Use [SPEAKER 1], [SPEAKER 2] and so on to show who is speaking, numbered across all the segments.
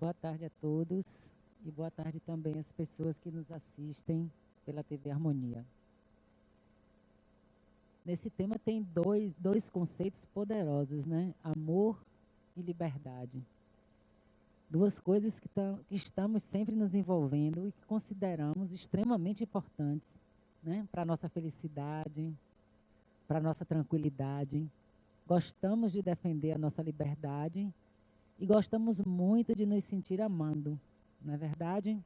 [SPEAKER 1] Boa tarde a todos e boa tarde também às pessoas que nos assistem pela TV Harmonia. Nesse tema tem dois conceitos poderosos, né? Amor e liberdade. Duas coisas que estamos sempre nos envolvendo e que consideramos extremamente importantes, né? Para a nossa felicidade, para a nossa tranquilidade. Gostamos de defender a nossa liberdade e gostamos muito de nos sentir amando, não é verdade?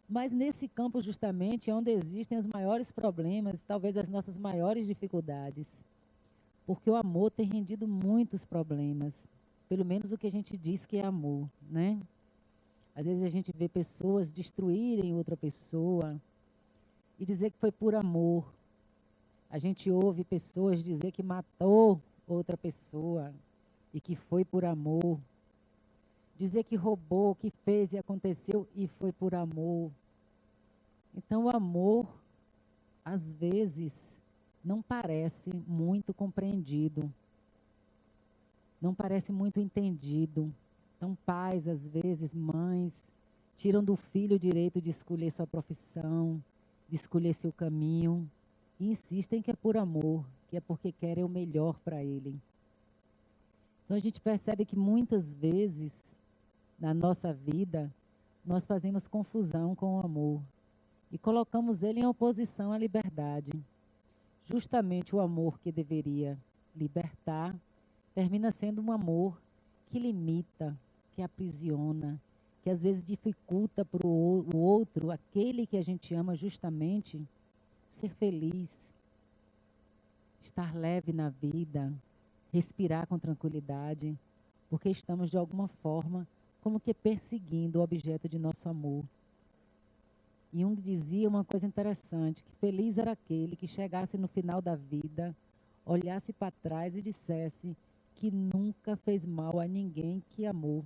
[SPEAKER 1] Mas nesse campo justamente é onde existem os maiores problemas, talvez as nossas maiores dificuldades. Porque o amor tem rendido muitos problemas, pelo menos o que a gente diz que é amor, né? Às vezes a gente vê pessoas destruírem outra pessoa e dizer que foi por amor. A gente ouve pessoas dizer que matou outra pessoa e que foi por amor. Dizer que roubou, que fez e aconteceu e foi por amor. Então, o amor, às vezes, não parece muito compreendido. Não parece muito entendido. Então, pais, às vezes, mães, tiram do filho o direito de escolher sua profissão, de escolher seu caminho, e insistem que é por amor, que é porque querem o melhor para ele. Então, a gente percebe que muitas vezes, na nossa vida, nós fazemos confusão com o amor e colocamos ele em oposição à liberdade. Justamente o amor que deveria libertar termina sendo um amor que limita, que aprisiona, que às vezes dificulta para o outro, aquele que a gente ama justamente, ser feliz, estar leve na vida, respirar com tranquilidade, porque estamos de alguma forma como que perseguindo o objeto de nosso amor. E um dizia uma coisa interessante, que feliz era aquele que chegasse no final da vida, olhasse para trás e dissesse que nunca fez mal a ninguém que amou.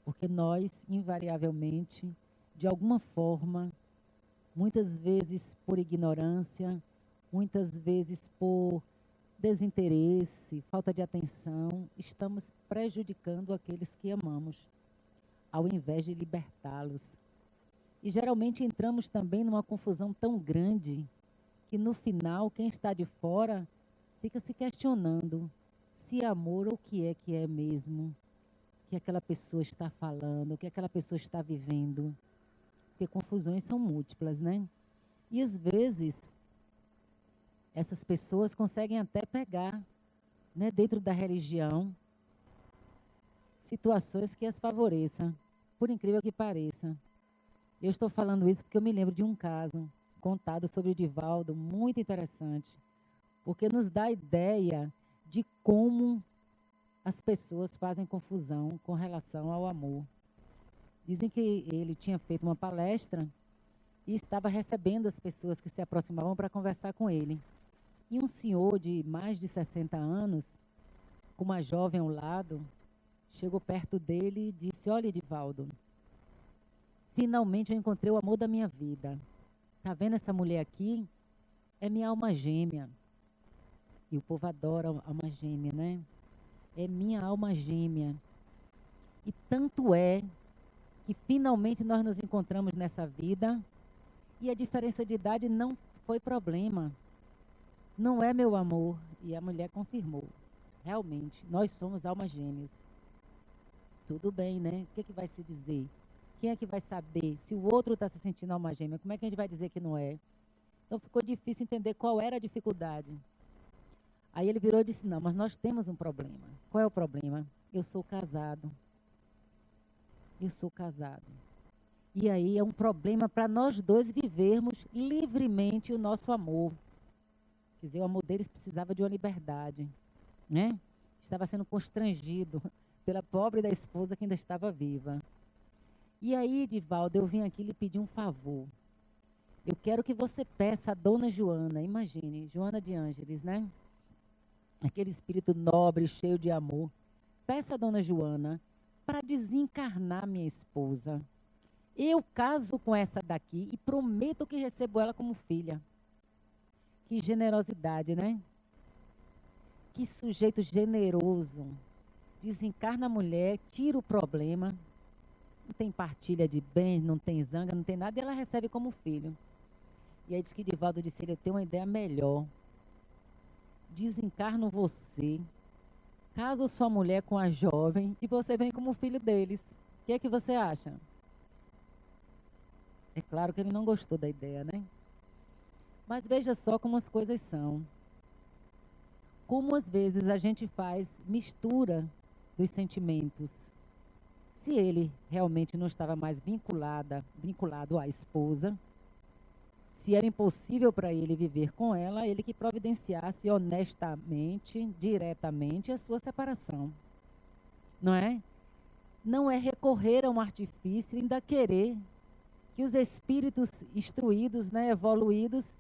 [SPEAKER 1] Porque nós, invariavelmente, de alguma forma, muitas vezes por ignorância, muitas vezes por desinteresse, falta de atenção, estamos prejudicando aqueles que amamos, ao invés de libertá-los. E geralmente entramos também numa confusão tão grande que no final quem está de fora fica se questionando se amor ou o que é mesmo que aquela pessoa está falando, o que aquela pessoa está vivendo. Porque confusões são múltiplas, né? E às vezes essas pessoas conseguem até pegar, né, dentro da religião, situações que as favoreçam, por incrível que pareça. Eu estou falando isso porque eu me lembro de um caso contado sobre o Divaldo, muito interessante, porque nos dá ideia de como as pessoas fazem confusão com relação ao amor. Dizem que ele tinha feito uma palestra e estava recebendo as pessoas que se aproximavam para conversar com ele. E um senhor de mais de 60 anos, com uma jovem ao lado, chegou perto dele e disse: "Olha, Divaldo, finalmente eu encontrei o amor da minha vida. Tá vendo essa mulher aqui? É minha alma gêmea." E o povo adora a alma gêmea, né? É minha alma gêmea. E tanto é que finalmente nós nos encontramos nessa vida e a diferença de idade não foi problema. Não é meu amor. E a mulher confirmou. Realmente, nós somos almas gêmeas. Tudo bem, né? O que vai se dizer? Quem é que vai saber se o outro está se sentindo alma gêmea? Como é que a gente vai dizer que não é? Então ficou difícil entender qual era a dificuldade. Aí ele virou e disse: "Não, mas nós temos um problema." "Qual é o problema?" "Eu sou casado." "Eu sou casado." E aí é um problema para nós dois vivermos livremente o nosso amor. Quer dizer, o amor deles precisava de uma liberdade, né? Estava sendo constrangido pela pobre da esposa que ainda estava viva. "E aí, Divaldo, eu vim aqui lhe pedir um favor. Eu quero que você peça a dona Joana," imagine, Joana de Ângeles, né? Aquele espírito nobre, cheio de amor. "Peça a dona Joana para desencarnar minha esposa. Eu caso com essa daqui e prometo que recebo ela como filha." Que generosidade, né? Que sujeito generoso. desencarna a mulher, tira o problema, não tem partilha de bens, não tem zanga, não tem nada, e ela recebe como filho. E aí diz que Divaldo disse, eu tenho uma ideia melhor. Desencarno você, caso sua mulher com a jovem, e você vem como filho deles. O que é que você acha? É claro que ele não gostou da ideia, né? Mas veja só como as coisas são. Como às vezes a gente faz mistura dos sentimentos. Se ele realmente não estava mais vinculado à esposa, se era impossível para ele viver com ela, ele que providenciasse honestamente, diretamente a sua separação. Não é? Não é recorrer a um artifício, ainda querer que os espíritos instruídos, né, evoluídos,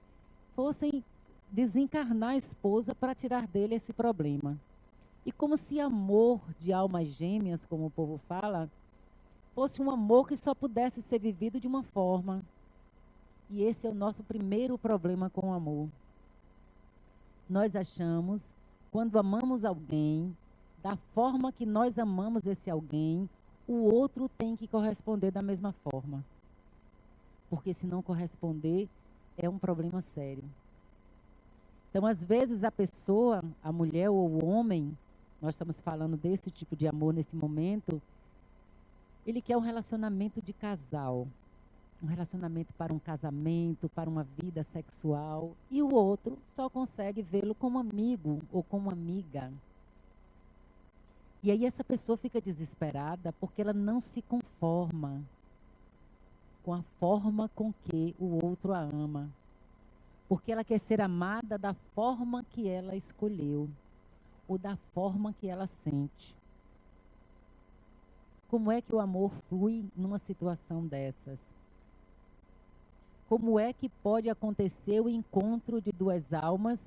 [SPEAKER 1] fossem desencarnar a esposa para tirar dele esse problema. E como se amor de almas gêmeas, como o povo fala, fosse um amor que só pudesse ser vivido de uma forma. E esse é o nosso primeiro problema com o amor. Nós achamos, quando amamos alguém, da forma que nós amamos esse alguém, o outro tem que corresponder da mesma forma. Porque se não corresponder, é um problema sério. Então, às vezes, a pessoa, a mulher ou o homem, nós estamos falando desse tipo de amor nesse momento, ele quer um relacionamento de casal. Um relacionamento para um casamento, para uma vida sexual. E o outro só consegue vê-lo como amigo ou como amiga. E aí essa pessoa fica desesperada porque ela não se conforma com a forma com que o outro a ama. Porque ela quer ser amada da forma que ela escolheu, ou da forma que ela sente. Como é que o amor flui numa situação dessas? Como é que pode acontecer o encontro de duas almas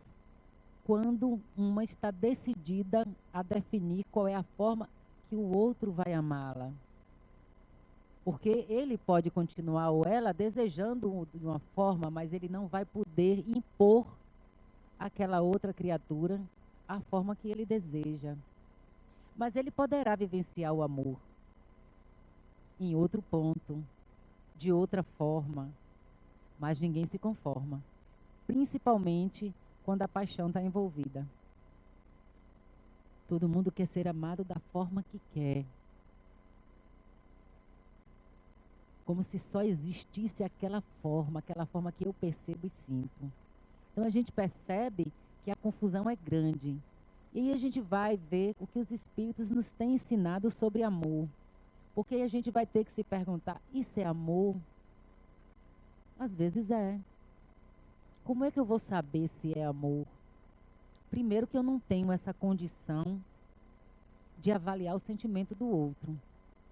[SPEAKER 1] quando uma está decidida a definir qual é a forma que o outro vai amá-la? Porque ele pode continuar, ou ela, desejando de uma forma, mas ele não vai poder impor àquela outra criatura a forma que ele deseja. Mas ele poderá vivenciar o amor em outro ponto, de outra forma, mas ninguém se conforma, principalmente quando a paixão está envolvida. Todo mundo quer ser amado da forma que quer. Como se só existisse aquela forma que eu percebo e sinto. Então a gente percebe que a confusão é grande. E aí a gente vai ver o que os espíritos nos têm ensinado sobre amor. Porque aí a gente vai ter que se perguntar, isso é amor? Às vezes é. Como é que eu vou saber se é amor? Primeiro que eu não tenho essa condição de avaliar o sentimento do outro.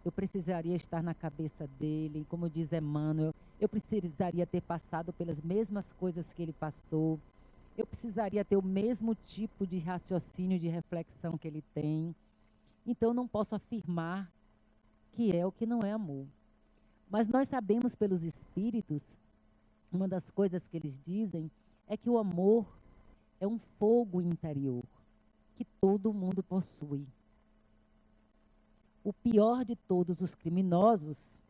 [SPEAKER 1] Eu precisaria estar na cabeça dele, como diz Emmanuel, eu precisaria ter passado pelas mesmas coisas que ele passou, eu precisaria ter o mesmo tipo de raciocínio, de reflexão que ele tem. Então, eu não posso afirmar que é o que não é amor. Mas nós sabemos pelos espíritos, uma das coisas que eles dizem é que o amor é um fogo interior que todo mundo possui. O pior de todos os criminosos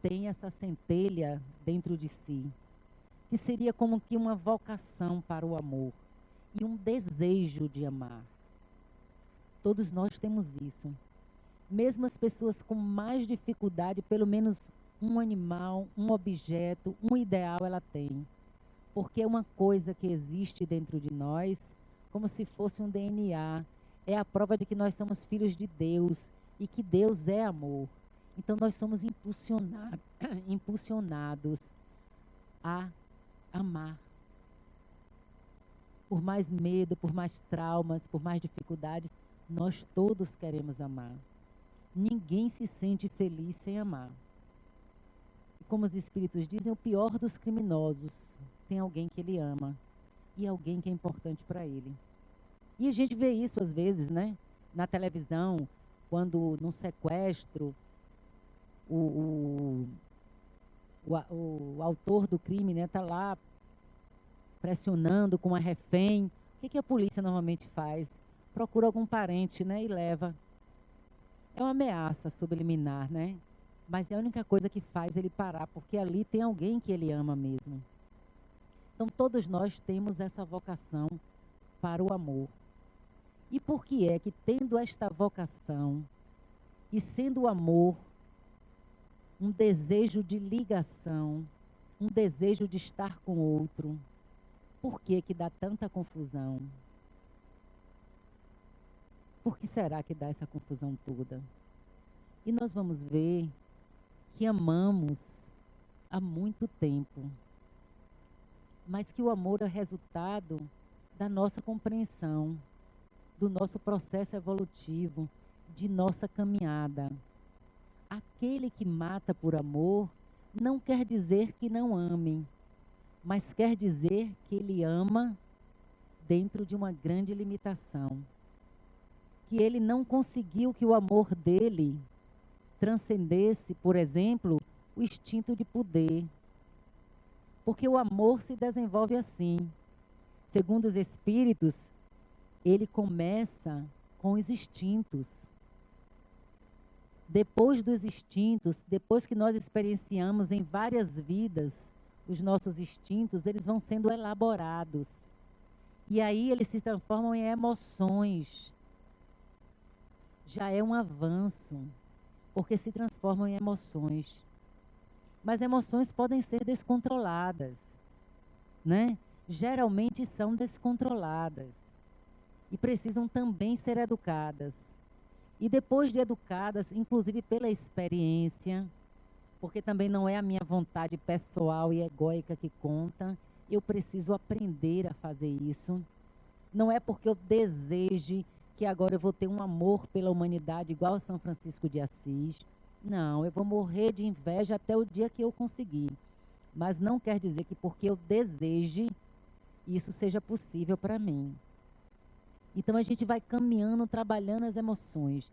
[SPEAKER 1] tem essa centelha dentro de si, que seria como que uma vocação para o amor e um desejo de amar. Todos nós temos isso. Mesmo as pessoas com mais dificuldade, pelo menos um animal, um objeto, um ideal ela tem. Porque é uma coisa que existe dentro de nós, como se fosse um DNA. É a prova de que nós somos filhos de Deus e que Deus é amor. Então nós somos impulsionados a amar. Por mais medo, por mais traumas, por mais dificuldades, nós todos queremos amar. Ninguém se sente feliz sem amar. E como os espíritos dizem, o pior dos criminosos tem alguém que ele ama e alguém que é importante para ele. E a gente vê isso às vezes, né? Na televisão, quando num sequestro, o autor do crime, né, tá lá pressionando com uma refém. O que a polícia normalmente faz? Procura algum parente, né, e leva É uma ameaça subliminar, né? Mas é a única coisa que faz ele parar, porque ali tem alguém que ele ama mesmo. Então, todos nós temos essa vocação para o amor. E por que é que, tendo esta vocação e sendo o amor um desejo de ligação, um desejo de estar com o outro, por que que dá tanta confusão? Por que será que dá essa confusão toda? E nós vamos ver que amamos há muito tempo, mas que o amor é resultado da nossa compreensão, do nosso processo evolutivo, de nossa caminhada. Aquele que mata por amor não quer dizer que não ame, mas quer dizer que ele ama dentro de uma grande limitação. Que ele não conseguiu que o amor dele transcendesse, por exemplo, o instinto de poder. Porque o amor se desenvolve assim. Segundo os espíritos, ele começa com os instintos. Depois dos instintos, depois que nós experienciamos em várias vidas os nossos instintos, eles vão sendo elaborados. E aí eles se transformam em emoções. Já é um avanço, porque se transformam em emoções. Mas emoções podem ser descontroladas, né? Geralmente são descontroladas e precisam também ser educadas. E depois de educadas, inclusive pela experiência, porque também não é a minha vontade pessoal e egóica que conta, eu preciso aprender a fazer isso. Não é porque eu deseje que agora eu vou ter um amor pela humanidade igual São Francisco de Assis. Não, eu vou morrer de inveja até o dia que eu conseguir. Mas não quer dizer que porque eu deseje, isso seja possível para mim. Então a gente vai caminhando, trabalhando as emoções.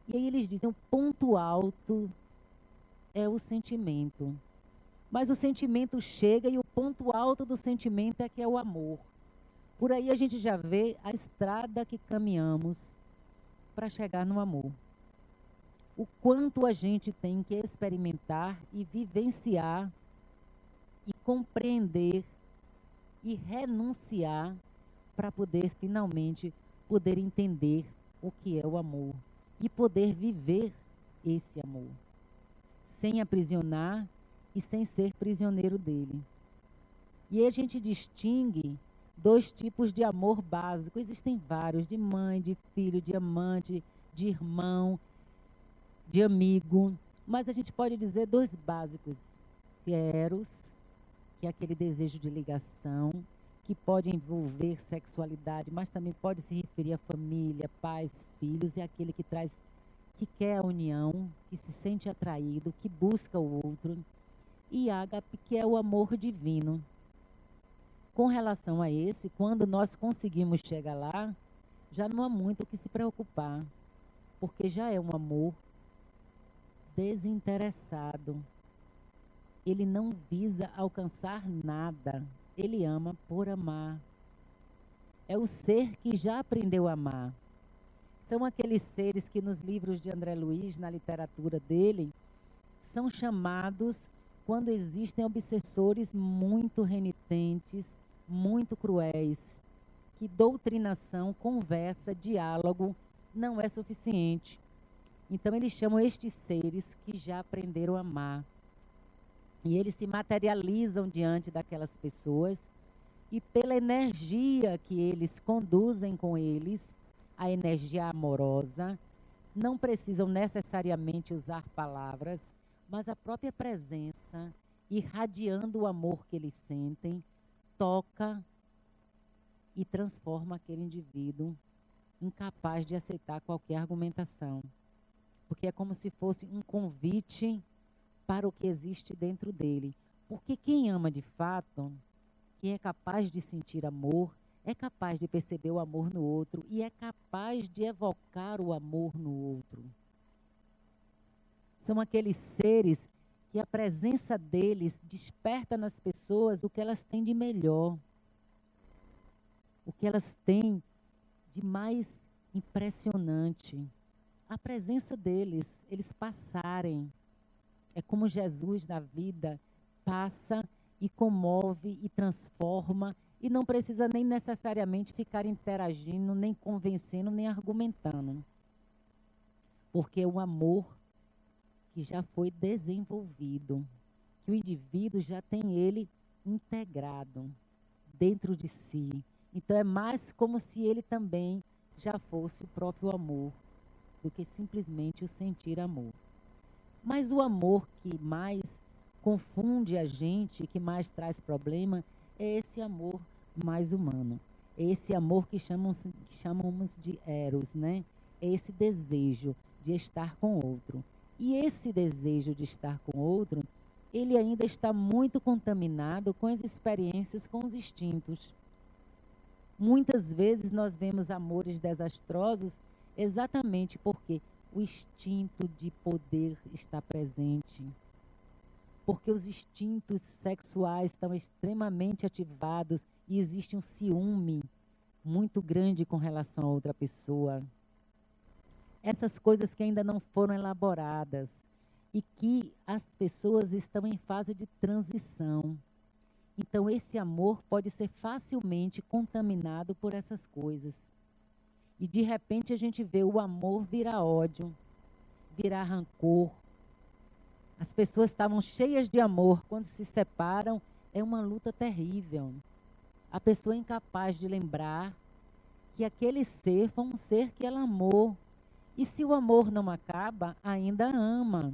[SPEAKER 1] E aí eles dizem, o ponto alto é o sentimento. Mas o sentimento chega e o ponto alto do sentimento é que é o amor. Por aí a gente já vê a estrada que caminhamos para chegar no amor. O quanto a gente tem que experimentar e vivenciar e compreender e renunciar para poder finalmente poder entender o que é o amor e poder viver esse amor, sem aprisionar e sem ser prisioneiro dele. E aí a gente distingue 2 tipos de amor básico. Existem vários, de mãe, de filho, de amante, de irmão, de amigo. Mas a gente pode dizer 2 básicos, que é eros, que é aquele desejo de ligação, que pode envolver sexualidade, mas também pode se referir à família, pais, filhos, é aquele que traz, que quer a união, que se sente atraído, que busca o outro. E ágape, que é o amor divino. Com relação a esse, quando nós conseguimos chegar lá, já não há muito o que se preocupar, porque já é um amor desinteressado. Ele não visa alcançar nada, ele ama por amar. É o ser que já aprendeu a amar. São aqueles seres que nos livros de André Luiz, na literatura dele, são chamados quando existem obsessores muito renitentes, muito cruéis, que doutrinação, conversa, diálogo não é suficiente. Então eles chamam estes seres que já aprenderam a amar. E eles se materializam diante daquelas pessoas e pela energia que eles conduzem com eles, a energia amorosa, não precisam necessariamente usar palavras, mas a própria presença, irradiando o amor que eles sentem, toca e transforma aquele indivíduo incapaz de aceitar qualquer argumentação. Porque é como se fosse um convite para o que existe dentro dele. Porque quem ama de fato, quem é capaz de sentir amor, é capaz de perceber o amor no outro e é capaz de evocar o amor no outro. São aqueles seres que a presença deles desperta nas pessoas o que elas têm de melhor, o que elas têm de mais impressionante, a presença deles, eles passarem. É como Jesus na vida passa e comove e transforma e não precisa nem necessariamente ficar interagindo, nem convencendo, nem argumentando. Porque o amor que já foi desenvolvido, que o indivíduo já tem ele integrado dentro de si. Então é mais como se ele também já fosse o próprio amor, do que simplesmente o sentir amor. Mas o amor que mais confunde a gente, que mais traz problema, é esse amor mais humano. É esse amor que chamamos de eros, né? É esse desejo de estar com outro. E esse desejo de estar com outro, ele ainda está muito contaminado com as experiências com os instintos. Muitas vezes nós vemos amores desastrosos exatamente porque o instinto de poder está presente. Porque os instintos sexuais estão extremamente ativados e existe um ciúme muito grande com relação a outra pessoa. Essas coisas que ainda não foram elaboradas e que as pessoas estão em fase de transição. Então, esse amor pode ser facilmente contaminado por essas coisas. E, de repente, a gente vê o amor virar ódio, virar rancor. As pessoas estavam cheias de amor. Quando se separam, é uma luta terrível. A pessoa é incapaz de lembrar que aquele ser foi um ser que ela amou. E se o amor não acaba, ainda ama.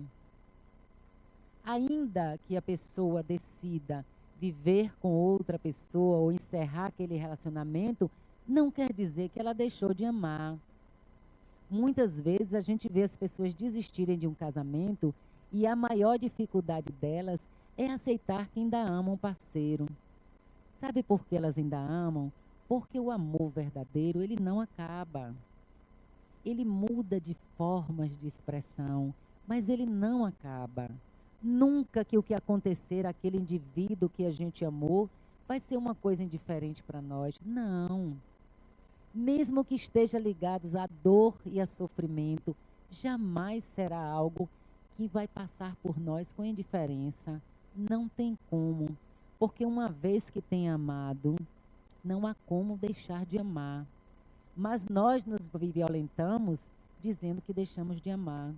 [SPEAKER 1] Ainda que a pessoa decida viver com outra pessoa ou encerrar aquele relacionamento, não quer dizer que ela deixou de amar. Muitas vezes a gente vê as pessoas desistirem de um casamento e a maior dificuldade delas é aceitar que ainda amam um parceiro. Sabe por que elas ainda amam? Porque o amor verdadeiro, ele não acaba. Ele muda de formas de expressão, mas ele não acaba. Nunca que o que acontecer àquele indivíduo que a gente amou vai ser uma coisa indiferente para nós. Não. Mesmo que esteja ligados à dor e a sofrimento, jamais será algo que vai passar por nós com indiferença. Não tem como. Porque uma vez que tem amado, não há como deixar de amar. Mas nós nos violentamos dizendo que deixamos de amar.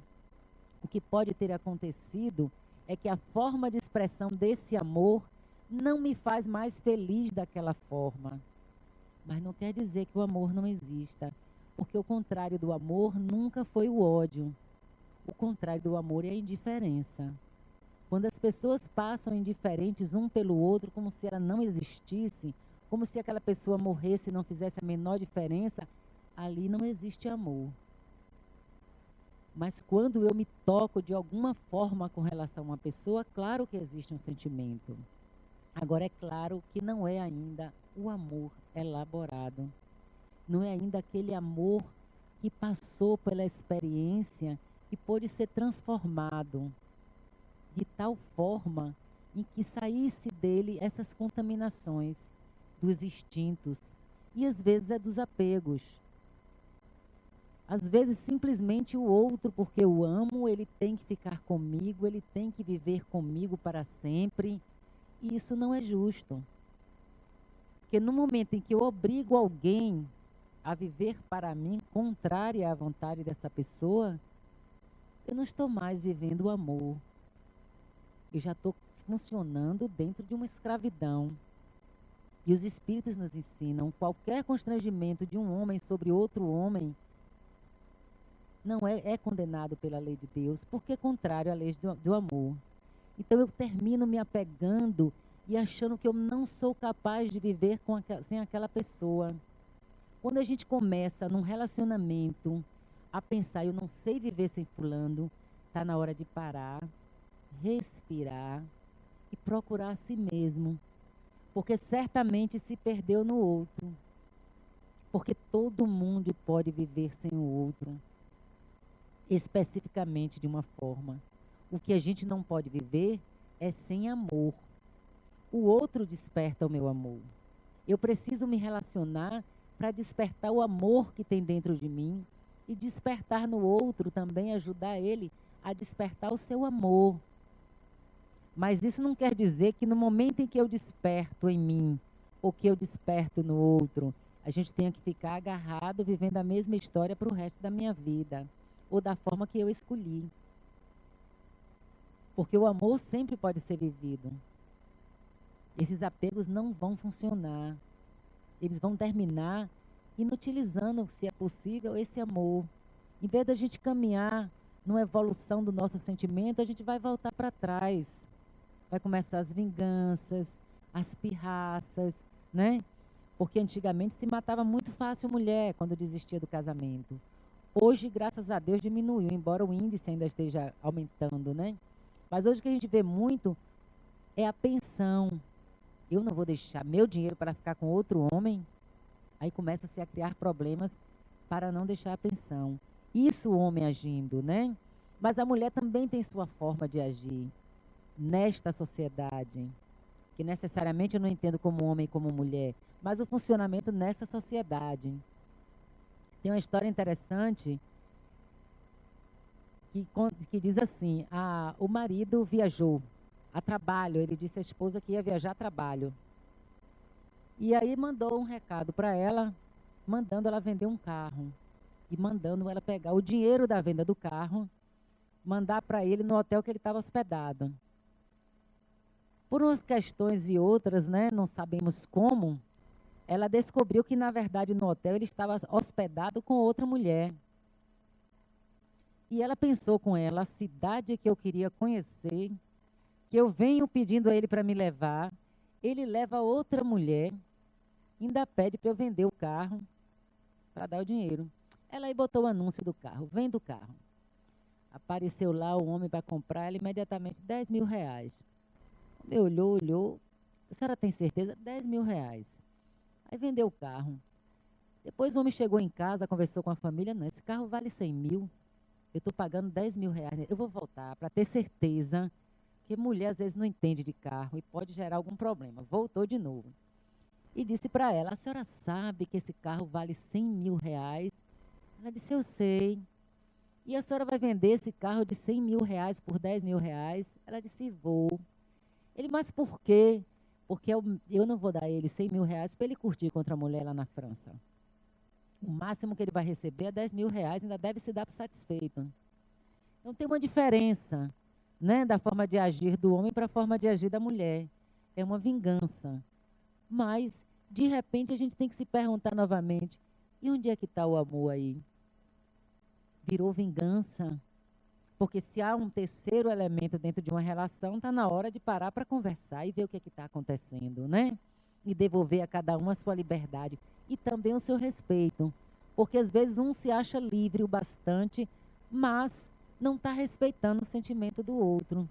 [SPEAKER 1] O que pode ter acontecido é que a forma de expressão desse amor não me faz mais feliz daquela forma. Mas não quer dizer que o amor não exista, porque o contrário do amor nunca foi o ódio. O contrário do amor é a indiferença. Quando as pessoas passam indiferentes um pelo outro, como se ela não existisse, como se aquela pessoa morresse e não fizesse a menor diferença, ali não existe amor. Mas quando eu me toco de alguma forma com relação a uma pessoa, claro que existe um sentimento. Agora, é claro que não é ainda o amor elaborado. Não é ainda aquele amor que passou pela experiência e pôde ser transformado de tal forma em que saísse dele essas contaminações dos instintos e às vezes é dos apegos. Às vezes, simplesmente o outro, porque eu amo, ele tem que ficar comigo, ele tem que viver comigo para sempre. E isso não é justo. Porque no momento em que eu obrigo alguém a viver para mim, contrária à vontade dessa pessoa, eu não estou mais vivendo o amor. Eu já estou funcionando dentro de uma escravidão. E os Espíritos nos ensinam, qualquer constrangimento de um homem sobre outro homem, não é condenado pela lei de Deus, porque é contrário à lei do amor. Então eu termino me apegando e achando que eu não sou capaz de viver sem aquela pessoa. Quando a gente começa num relacionamento a pensar, eu não sei viver sem fulano, está na hora de parar, respirar e procurar a si mesmo. Porque certamente se perdeu no outro. Porque todo mundo pode viver sem o outro. Especificamente de uma forma. O que a gente não pode viver é sem amor. O outro desperta o meu amor. Eu preciso me relacionar para despertar o amor que tem dentro de mim e despertar no outro também, ajudar ele a despertar o seu amor. Mas isso não quer dizer que no momento em que eu desperto em mim, ou que eu desperto no outro, a gente tenha que ficar agarrado, vivendo a mesma história para o resto da minha vida, ou da forma que eu escolhi. Porque o amor sempre pode ser vivido. Esses apegos não vão funcionar. Eles vão terminar inutilizando, se é possível, esse amor. Em vez da gente caminhar numa evolução do nosso sentimento, a gente vai voltar para trás. Vai começar as vinganças, as pirraças, né? Porque antigamente se matava muito fácil mulher quando desistia do casamento. Hoje, graças a Deus, diminuiu, embora o índice ainda esteja aumentando, né? Mas hoje o que a gente vê muito é a pensão. Eu não vou deixar meu dinheiro para ficar com outro homem. Aí começa-se a criar problemas para não deixar a pensão. Isso o homem agindo, né? Mas a mulher também tem sua forma de agir nesta sociedade, que necessariamente eu não entendo como homem e como mulher, mas o funcionamento nessa sociedade. Tem uma história interessante que diz assim, o marido viajou a trabalho, ele disse à esposa que ia viajar a trabalho. E aí mandou um recado para ela, mandando ela vender um carro. E mandando ela pegar o dinheiro da venda do carro, mandar para ele no hotel que ele estava hospedado. Por umas questões e outras, né, não sabemos como, ela descobriu que, na verdade, no hotel ele estava hospedado com outra mulher. E ela pensou com ela, a cidade que eu queria conhecer, que eu venho pedindo a ele para me levar, ele leva outra mulher, ainda pede para eu vender o carro, para dar o dinheiro. Ela aí botou o anúncio do carro, vende o carro. Apareceu lá o homem para comprar, ela imediatamente, 10 mil reais. O homem olhou, a senhora tem certeza? 10 mil reais. Aí vendeu o carro. Depois o homem chegou em casa, conversou com a família, não, esse carro vale 100 mil, eu estou pagando 10 mil reais, eu vou voltar para ter certeza, que mulher às vezes não entende de carro e pode gerar algum problema. Voltou de novo. E disse para ela, a senhora sabe que esse carro vale 100 mil reais? Ela disse, eu sei. E a senhora vai vender esse carro de 100 mil reais por 10 mil reais? Ela disse, vou. Ele, mas por quê? Porque eu não vou dar ele 100 mil reais para ele curtir com outra mulher lá na França. O máximo que ele vai receber é 10 mil reais, ainda deve se dar por satisfeito. Então tem uma diferença, né, da forma de agir do homem para a forma de agir da mulher. É uma vingança. Mas, de repente, a gente tem que se perguntar novamente, e onde é que está o amor aí? Virou vingança? Porque se há um terceiro elemento dentro de uma relação, está na hora de parar para conversar e ver o que está acontecendo, né? E devolver a cada um a sua liberdade e também o seu respeito. Porque às vezes um se acha livre o bastante, mas não está respeitando o sentimento do outro.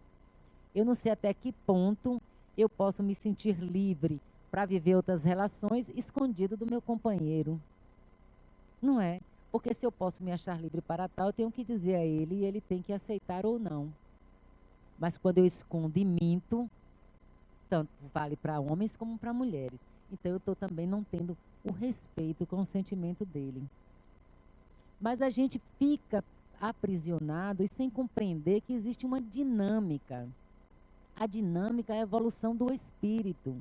[SPEAKER 1] Eu não sei até que ponto eu posso me sentir livre para viver outras relações escondido do meu companheiro. Não é? Porque se eu posso me achar livre para tal, eu tenho que dizer a ele e ele tem que aceitar ou não. Mas quando eu escondo e minto, tanto vale para homens como para mulheres. Então eu estou também não tendo o respeito com o sentimento dele. Mas a gente fica aprisionado e sem compreender que existe uma dinâmica. A dinâmica é a evolução do espírito.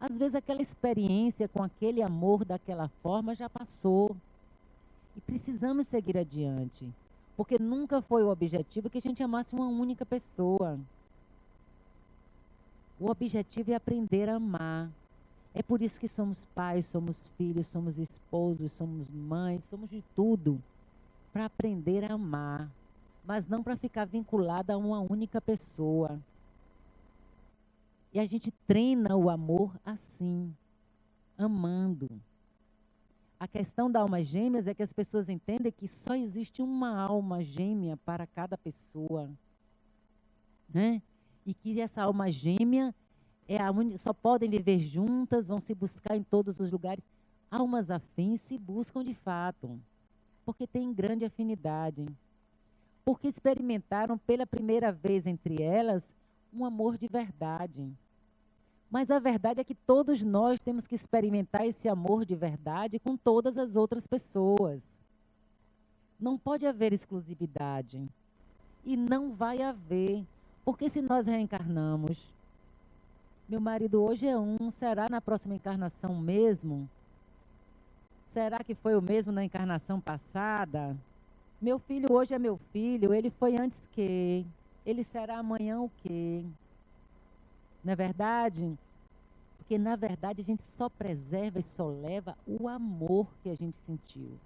[SPEAKER 1] Às vezes aquela experiência com aquele amor daquela forma já passou. E precisamos seguir adiante. Porque nunca foi o objetivo que a gente amasse uma única pessoa. O objetivo é aprender a amar. É por isso que somos pais, somos filhos, somos esposos, somos mães, somos de tudo. Para aprender a amar. Mas não para ficar vinculada a uma única pessoa. E a gente treina o amor assim, amando. A questão da alma gêmeas é que as pessoas entendem que só existe uma alma gêmea para cada pessoa, né? E que essa alma gêmea só podem viver juntas, vão se buscar em todos os lugares. Almas afins se buscam de fato, porque têm grande afinidade, porque experimentaram pela primeira vez entre elas um amor de verdade. Mas a verdade é que todos nós temos que experimentar esse amor de verdade com todas as outras pessoas. Não pode haver exclusividade. E não vai haver. Porque se nós reencarnamos, meu marido hoje é um, será na próxima encarnação mesmo? Será que foi o mesmo na encarnação passada? Meu filho hoje é meu filho, ele foi antes que, ele será amanhã o quê? Não é verdade? Porque, na verdade, a gente só preserva e só leva o amor que a gente sentiu.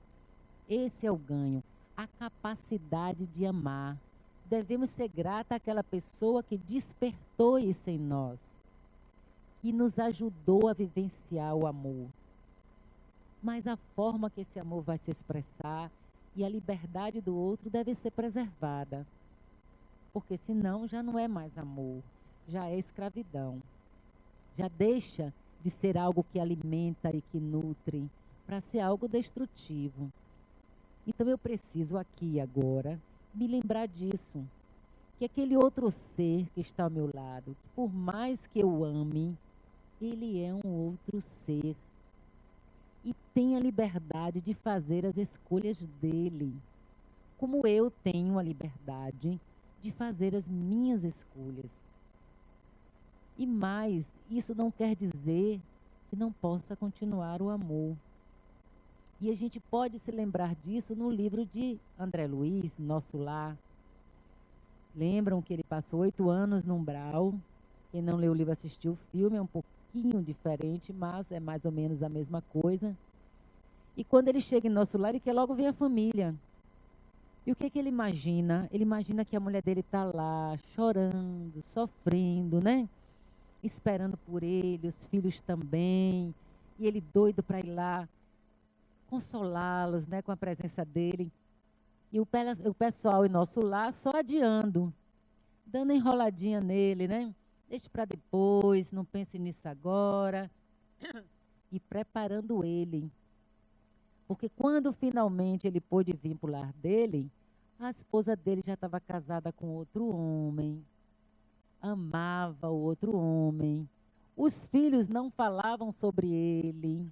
[SPEAKER 1] Esse é o ganho, a capacidade de amar. Devemos ser grata àquela pessoa que despertou isso em nós, que nos ajudou a vivenciar o amor. Mas a forma que esse amor vai se expressar e a liberdade do outro deve ser preservada. Porque senão já não é mais amor, já é escravidão. Já deixa de ser algo que alimenta e que nutre, para ser algo destrutivo. Então eu preciso aqui e agora me lembrar disso. Que aquele outro ser que está ao meu lado, que por mais que eu ame, ele é um outro ser. E tem a liberdade de fazer as escolhas dele. Como eu tenho a liberdade de fazer as minhas escolhas. E mais, isso não quer dizer que não possa continuar o amor. E a gente pode se lembrar disso no livro de André Luiz, Nosso Lar. Lembram que ele passou 8 anos no umbral. Quem não leu o livro assistiu o filme, é um pouquinho diferente, mas é mais ou menos a mesma coisa. E quando ele chega em Nosso Lar, ele quer logo ver a família. E o que é que ele imagina? Ele imagina que a mulher dele está lá, chorando, sofrendo, né? Esperando por ele, os filhos também. E ele doido para ir lá consolá-los, né, com a presença dele. E o pessoal em Nosso Lar só adiando, dando enroladinha nele, né? Deixe para depois, não pense nisso agora. E preparando ele. Porque quando finalmente ele pôde vir para o lar dele, a esposa dele já estava casada com outro homem. Amava o outro homem. Os filhos não falavam sobre ele.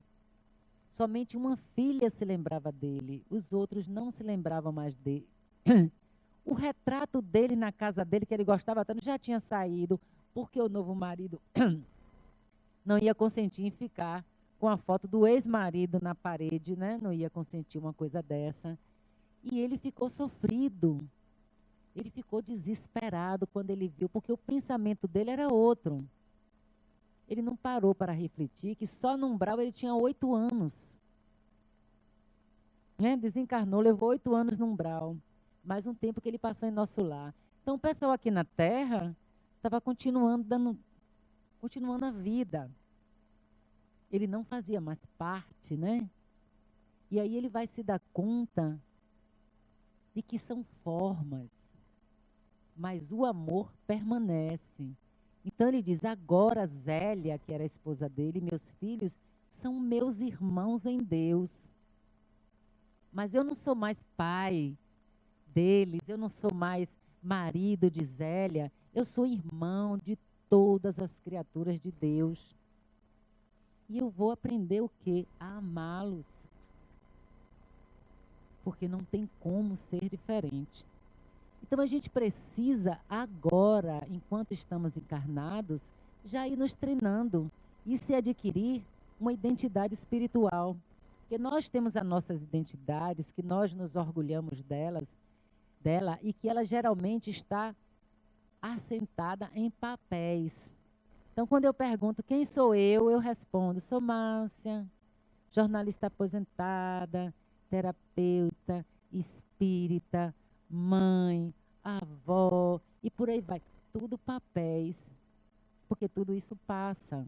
[SPEAKER 1] Somente uma filha se lembrava dele. Os outros não se lembravam mais dele. O retrato dele na casa dele, que ele gostava tanto, já tinha saído, porque o novo marido não ia consentir em ficar com a foto do ex-marido na parede, né? Não ia consentir uma coisa dessa. E ele ficou sofrido. Ele ficou desesperado quando ele viu, porque o pensamento dele era outro. Ele não parou para refletir que só no umbral ele tinha 8 anos. Né? Desencarnou, levou 8 anos no umbral. Mais um tempo que ele passou em Nosso Lar. Então o pessoal aqui na Terra estava continuando a vida. Ele não fazia mais parte, né? E aí ele vai se dar conta de que são formas, mas o amor permanece. Então ele diz, agora Zélia, que era a esposa dele, meus filhos, são meus irmãos em Deus. Mas eu não sou mais pai deles, eu não sou mais marido de Zélia, eu sou irmão de todas as criaturas de Deus. E eu vou aprender o quê? A amá-los. Porque não tem como ser diferente. Então a gente precisa agora, enquanto estamos encarnados, já ir nos treinando e se adquirir uma identidade espiritual. Porque nós temos as nossas identidades, que nós nos orgulhamos dela, e que ela geralmente está assentada em papéis. Então, quando eu pergunto quem sou eu respondo, sou Márcia, jornalista aposentada, terapeuta, espírita, mãe, avó, e por aí vai. Tudo papéis, porque tudo isso passa,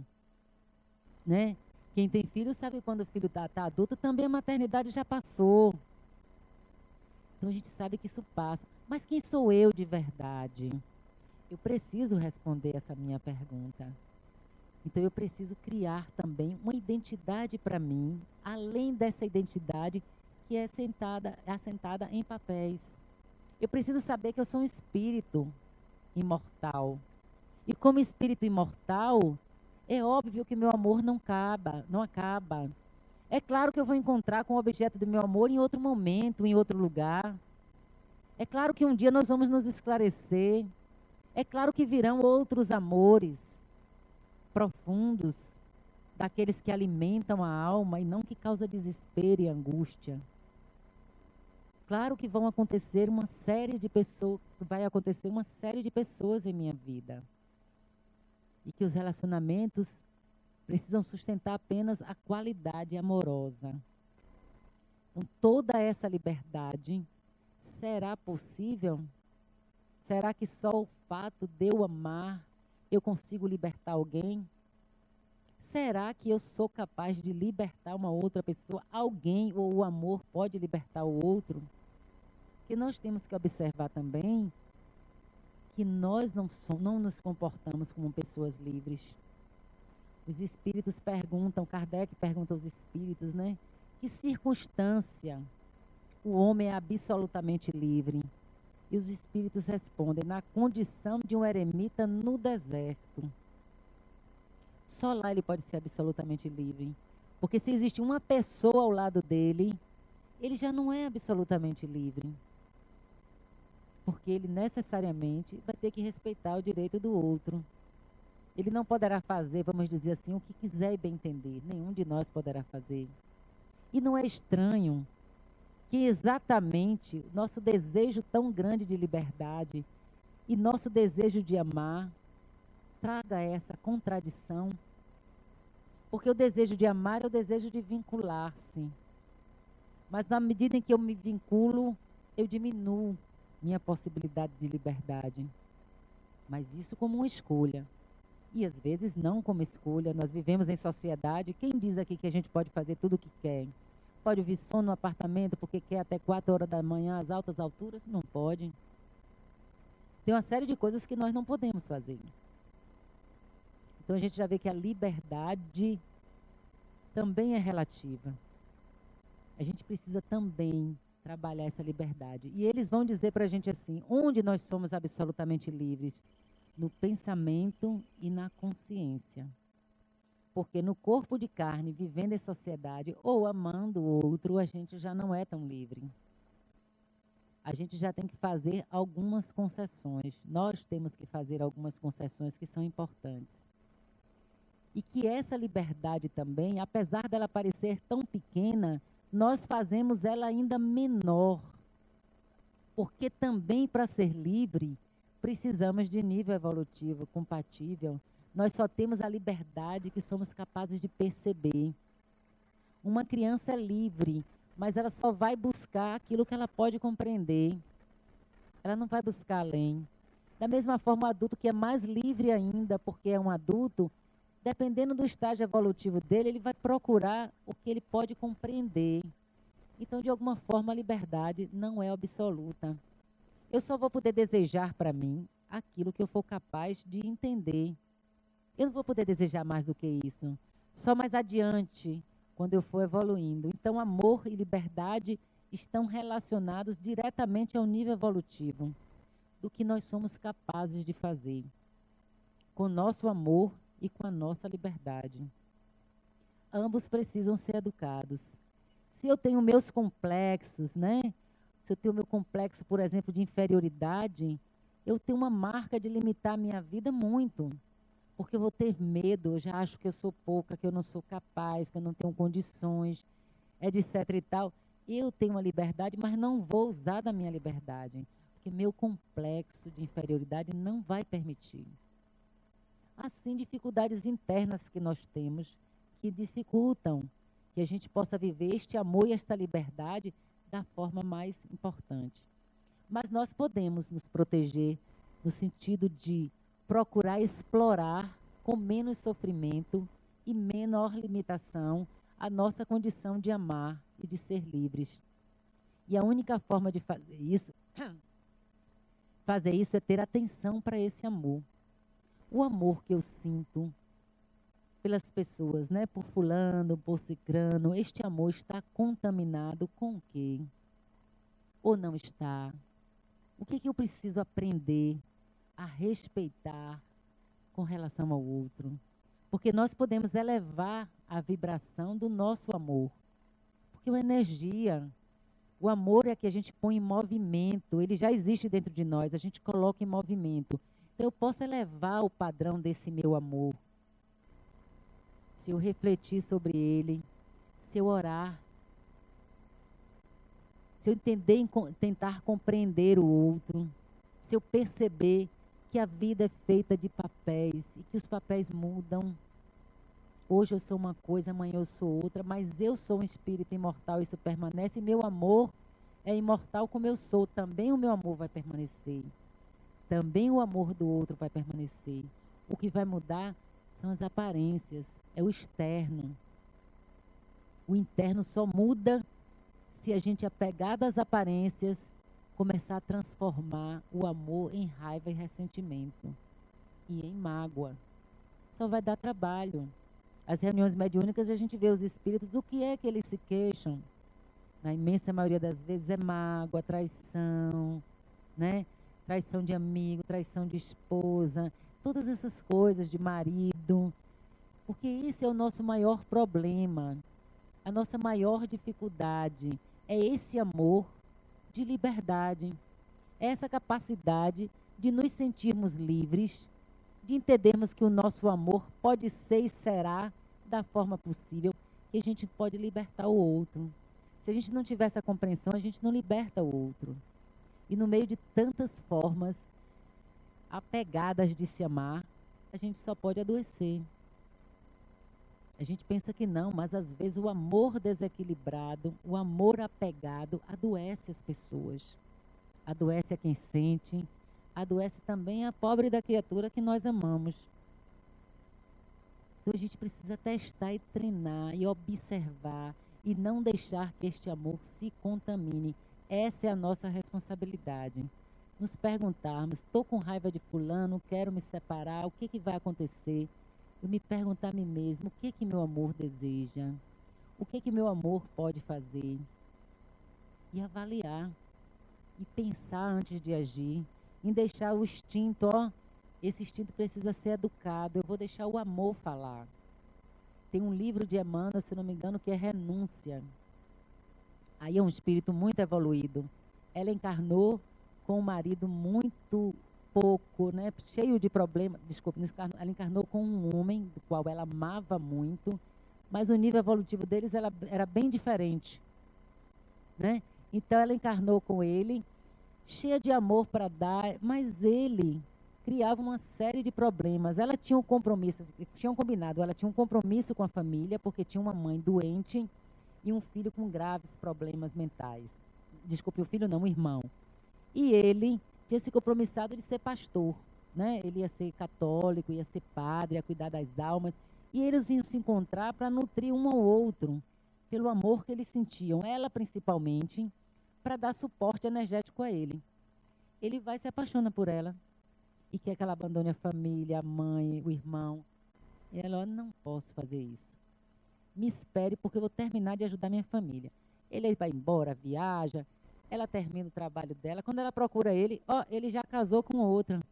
[SPEAKER 1] né? Quem tem filho sabe que quando o filho está adulto, também a maternidade já passou. Então a gente sabe que isso passa. Mas quem sou eu de verdade? Eu preciso responder essa minha pergunta. Então eu preciso criar também uma identidade para mim, além dessa identidade que é assentada em papéis. Eu preciso saber que eu sou um espírito imortal. E como espírito imortal, é óbvio que meu amor não acaba. É claro que eu vou encontrar com o objeto do meu amor em outro momento, em outro lugar. É claro que um dia nós vamos nos esclarecer. É claro que virão outros amores profundos, daqueles que alimentam a alma e não que causa desespero e angústia. Claro que vão acontecer uma série de pessoas, vai acontecer uma série de pessoas em minha vida. E que os relacionamentos precisam sustentar apenas a qualidade amorosa. Então, toda essa liberdade será possível? Será que só o fato de eu amar, eu consigo libertar alguém? Será que eu sou capaz de libertar uma outra pessoa? Alguém ou o amor pode libertar o outro? Que nós temos que observar também que nós não nos comportamos como pessoas livres. Os espíritos perguntam, Kardec pergunta aos espíritos, né? Que circunstância o homem é absolutamente livre? E os espíritos respondem, na condição de um eremita no deserto. Só lá ele pode ser absolutamente livre. Porque se existe uma pessoa ao lado dele, ele já não é absolutamente livre. Porque ele necessariamente vai ter que respeitar o direito do outro. Ele não poderá fazer, vamos dizer assim, o que quiser e bem entender. Nenhum de nós poderá fazer. E não é estranho que exatamente nosso desejo tão grande de liberdade e nosso desejo de amar traga essa contradição. Porque o desejo de amar é o desejo de vincular-se. Mas na medida em que eu me vinculo, eu diminuo minha possibilidade de liberdade. Mas isso como uma escolha. E às vezes não como escolha. Nós vivemos em sociedade. Quem diz aqui que a gente pode fazer tudo o que quer? Pode ouvir som no apartamento porque quer até 4 horas da manhã, às altas alturas? Não pode. Tem uma série de coisas que nós não podemos fazer. Então a gente já vê que a liberdade também é relativa. A gente precisa também trabalhar essa liberdade. E eles vão dizer para a gente assim, onde nós somos absolutamente livres? No pensamento e na consciência. Porque no corpo de carne, vivendo em sociedade ou amando o outro, a gente já não é tão livre. A gente já tem que fazer algumas concessões. Nós temos que fazer algumas concessões que são importantes. E que essa liberdade também, apesar dela parecer tão pequena, nós fazemos ela ainda menor. Porque também para ser livre, precisamos de nível evolutivo compatível. Nós só temos a liberdade que somos capazes de perceber. Uma criança é livre, mas ela só vai buscar aquilo que ela pode compreender. Ela não vai buscar além. Da mesma forma, o adulto que é mais livre ainda, porque é um adulto, dependendo do estágio evolutivo dele, ele vai procurar o que ele pode compreender. Então, de alguma forma, a liberdade não é absoluta. Eu só vou poder desejar para mim aquilo que eu for capaz de entender. Eu não vou poder desejar mais do que isso. Só mais adiante, quando eu for evoluindo. Então, amor e liberdade estão relacionados diretamente ao nível evolutivo do que nós somos capazes de fazer com o nosso amor e com a nossa liberdade. Ambos precisam ser educados. Se eu tenho meus complexos, né? Se eu tenho meu complexo, por exemplo, de inferioridade, eu tenho uma marca de limitar a minha vida muito. Porque eu vou ter medo, eu já acho que eu sou pouca, que eu não sou capaz, que eu não tenho condições, etc e tal. Eu tenho uma liberdade, mas não vou usar da minha liberdade. Porque meu complexo de inferioridade não vai permitir. Assim, dificuldades internas que nós temos, que dificultam que a gente possa viver este amor e esta liberdade da forma mais importante. Mas nós podemos nos proteger no sentido de procurar explorar com menos sofrimento e menor limitação a nossa condição de amar e de ser livres. E a única forma de fazer isso é ter atenção para esse amor. O amor que eu sinto pelas pessoas, né? Por fulano, por cicrano, este amor está contaminado com o quê? Ou não está? O que eu preciso aprender a respeitar com relação ao outro? Porque nós podemos elevar a vibração do nosso amor. Porque a energia, o amor é que a gente põe em movimento, ele já existe dentro de nós, a gente coloca em movimento. Então eu posso elevar o padrão desse meu amor. Se eu refletir sobre ele, se eu orar, se eu entender, tentar compreender o outro, se eu perceber que a vida é feita de papéis e que os papéis mudam. Hoje eu sou uma coisa, amanhã eu sou outra, mas eu sou um espírito imortal, isso permanece, e meu amor é imortal como eu sou, também o meu amor vai permanecer. Também o amor do outro vai permanecer. O que vai mudar são as aparências, é o externo. O interno só muda se a gente, apegado às aparências, começar a transformar o amor em raiva e ressentimento e em mágoa. Só vai dar trabalho. As reuniões mediúnicas a gente vê os espíritos, do que é que eles se queixam? Na imensa maioria das vezes é mágoa, traição, né? Traição de amigo, traição de esposa, todas essas coisas de marido. Porque esse é o nosso maior problema. A nossa maior dificuldade é esse amor de liberdade. É essa capacidade de nos sentirmos livres, de entendermos que o nosso amor pode ser e será da forma possível, que a gente pode libertar o outro. Se a gente não tiver essa compreensão, a gente não liberta o outro. E no meio de tantas formas apegadas de se amar, a gente só pode adoecer. A gente pensa que não, mas às vezes o amor desequilibrado, o amor apegado, adoece as pessoas. Adoece a quem sente, adoece também a pobre da criatura que nós amamos. Então a gente precisa testar e treinar e observar e não deixar que este amor se contamine. Essa é a nossa responsabilidade. Nos perguntarmos, estou com raiva de fulano, quero me separar, o que vai acontecer? Eu me perguntar a mim mesmo, o que meu amor deseja? O que meu amor pode fazer? E avaliar. E pensar antes de agir. Em deixar o instinto, esse instinto precisa ser educado. Eu vou deixar o amor falar. Tem um livro de Emmanuel, se não me engano, que é Renúncia. Aí é um espírito muito evoluído. Ela encarnou com um marido muito pouco, né, cheio de problemas. Desculpa, ela encarnou com um homem do qual ela amava muito, mas o nível evolutivo deles era bem diferente, né? Então ela encarnou com ele, cheia de amor para dar, mas ele criava uma série de problemas. Ela tinha um compromisso, tinham combinado, ela tinha um compromisso com a família, porque tinha uma mãe doente e um filho com graves problemas mentais. Desculpe, o filho não, o irmão. E ele tinha se compromissado de ser pastor, né? Ele ia ser católico, ia ser padre, ia cuidar das almas. E eles iam se encontrar para nutrir um ao outro, pelo amor que eles sentiam. Ela, principalmente, para dar suporte energético a ele. Ele vai e se apaixona por ela. E quer que ela abandone a família, a mãe, o irmão. E ela, não posso fazer isso. Me espere, porque eu vou terminar de ajudar minha família. Ele vai embora, viaja. Ela termina o trabalho dela. Quando ela procura ele, ele já casou com outra.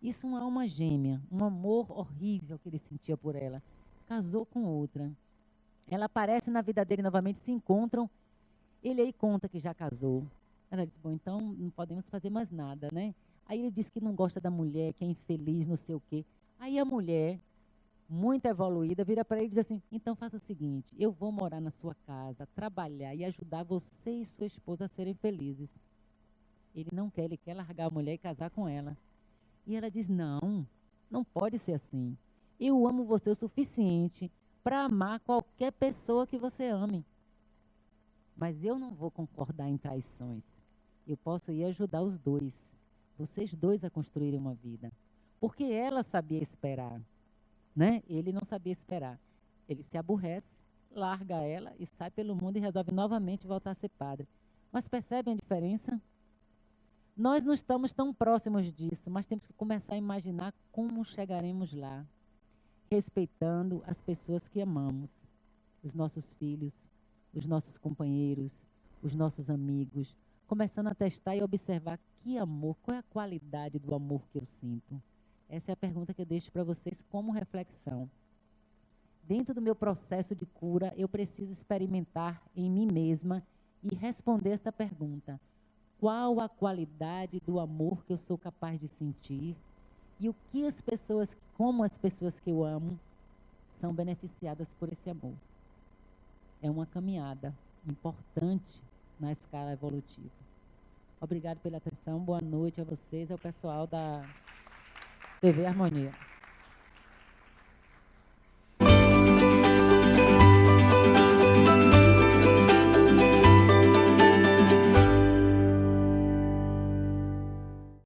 [SPEAKER 1] Isso é uma alma gêmea, um amor horrível que ele sentia por ela. Casou com outra. Ela aparece na vida dele novamente, se encontram. Ele aí conta que já casou. Ela diz, bom, então não podemos fazer mais nada, né? Aí ele diz que não gosta da mulher, que é infeliz, não sei o quê. Aí a mulher, muito evoluída, vira para ele e diz assim, então faça o seguinte, eu vou morar na sua casa, trabalhar e ajudar você e sua esposa a serem felizes. Ele não quer, ele quer largar a mulher e casar com ela. E ela diz, não, não pode ser assim. Eu amo você o suficiente para amar qualquer pessoa que você ame. Mas eu não vou concordar em traições. Eu posso ir ajudar os dois, vocês dois a construírem uma vida. Porque ela sabia esperar, né? Ele não sabia esperar. Ele se aborrece, larga ela e sai pelo mundo e resolve novamente voltar a ser padre. Mas percebem a diferença? Nós não estamos tão próximos disso, mas temos que começar a imaginar como chegaremos lá, respeitando as pessoas que amamos, os nossos filhos, os nossos companheiros, os nossos amigos, começando a testar e observar que amor, qual é a qualidade do amor que eu sinto. Essa é a pergunta que eu deixo para vocês como reflexão. dentro do meu processo de cura, eu preciso experimentar em mim mesma e responder essa pergunta: qual a qualidade do amor que eu sou capaz de sentir e o que como as pessoas que eu amo são beneficiadas por esse amor. É uma caminhada importante na escala evolutiva. Obrigado pela atenção, boa noite a vocês, ao pessoal da TV Harmonia.